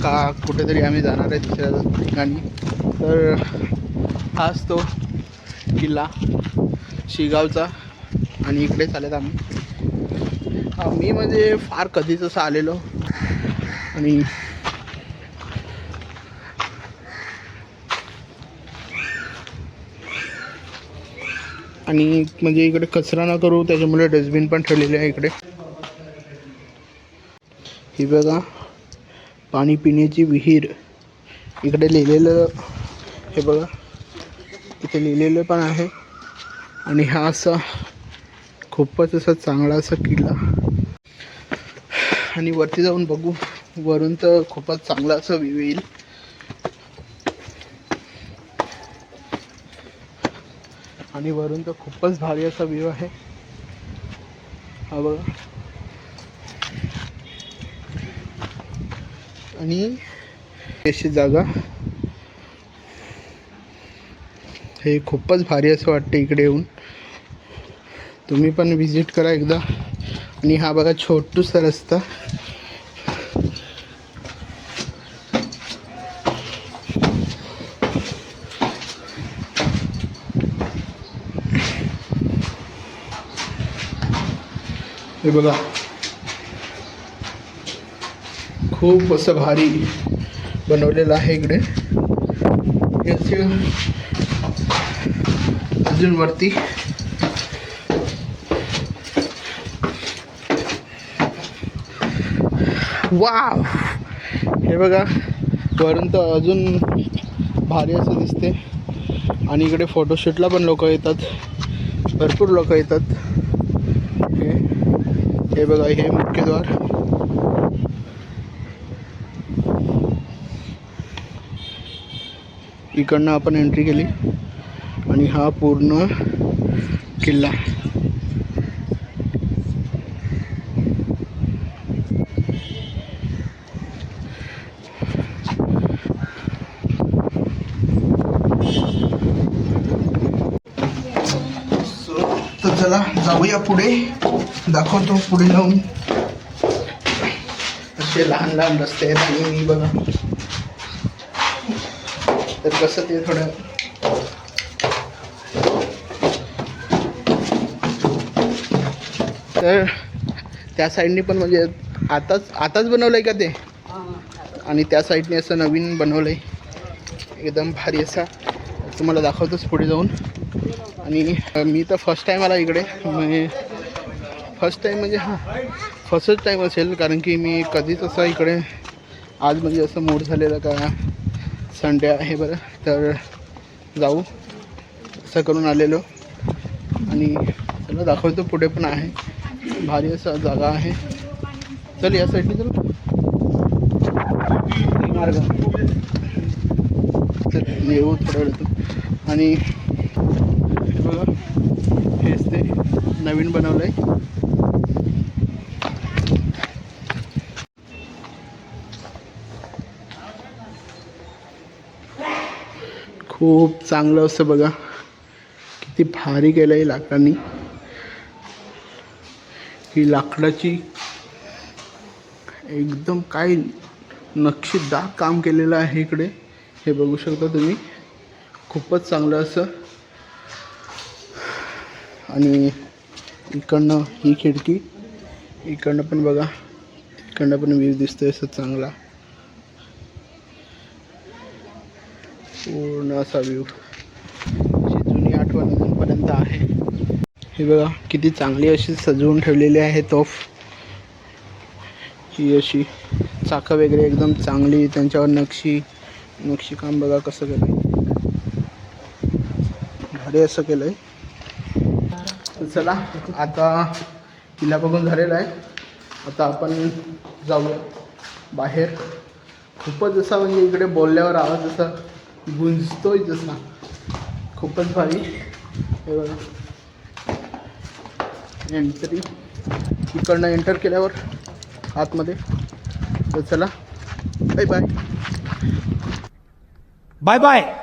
का कुठेतरी आम्ही जाणार आहे दुसऱ्या ठिकाणी. तर हाच तो किल्ला शेगावचा आणि इकडे चालत आम्ही. मी म्हणजे फार कधीच असं आलेलो आणि म्हणजे इकडे कचरा न करू त्याच्यामुळे डस्टबिन पण ठेवलेले आहे इकडे. ही बघा पाणी पिण्याची विहीर इकडे लिहिलेलं, हे बघा इथे लिहिलेलं पण आहे. आणि हा असा खूपच असा चांगला असा किल्ला. आणि वरती जाऊन बघू, वरून तर खूपच चांगला असं व्ह्यू येईल. आणि वरून तर खूपच भारी असा व्ह्यू आहे हा बघा. आणि अशी जागा, हे खूपच भारी असं वाटतं इकडे येऊन. तुम्ही पण विजिट करा एकदा. आणि हा बघा छोटूसा रस्ता, हे बघा खूप असं भारी बनवलेलं आहे इकडे. अजून वरती वाव, हे बघा वरून तर अजून भारी असं दिसते. आणि इकडे फोटोशूटला पण लोक येतात, भरपूर लोक येतात. हे बघा हे मुख्यद्वार. इकडनं आपण एंट्री केली आणि हा पूर्ण किल्ला. तर चला जाऊया पुढे, दाखवतो पुढे जाऊन. असे लहान लहान रस्ते आहेत आणि बघा तर कसं ते थोडं तर त्या साईडने पण म्हणजे आताच बनवलं आहे का ते. आणि त्या साईडने असं नवीन बनवलं आहे एकदम भारी असा. तुम्हाला दाखवतोच पुढे जाऊन. आणि मी तर फर्स्ट टाईम आला इकडे, म्हणजे फर्स्ट टाईम म्हणजे फर्स्टच टाईम असेल, कारण की मी कधीच असं इकडे आज म्हणजे असं मूड झालेलं का संडे आहे बरं तर जाऊ असं करून आलेलो. आणि चला दाखवतो पुढे पण आहे भारी असं जागा आहे. चल या साईडने चल मार्ग, चल येऊ थोड्या वेळातून. आणि बघा हेच ते नवीन बनवलं आहे. खूप चांगलं असं बघा किती भारी केलं आहे लाकडांनी. ही लाकडाची एकदम काय नक्षीदार काम केलेलं आहे इकडे, हे बघू शकता तुम्ही. खूपच चांगलं असं. आणि इकडनं ही खिडकी, इकडनं पण बघा, इकडनं पण व्ह्यू दिसतोय असं चांगला पूर्ण असा व्ह्यू. जुनी आठवण अजूनपर्यंत आहे. हे बघा किती चांगली अशी सजवून ठेवलेली आहे तोफ. ही अशी चाकं वगैरे एकदम चांगली, त्यांच्यावर नक्षीकाम बघा कसं केलं, भारी असं केलं आहे. तर चला आता किल्ला बघून झालेला आहे, आता आपण जाऊया बाहेर. खूपच जसा म्हणजे इकडे बोलल्यावर आवाज जसा गुंजतोय जसा, खूपच भारी. हे बघा एंट्री, इकडनं एंटर केल्यावर आतमध्ये. तर चला बाय बाय. Bye bye.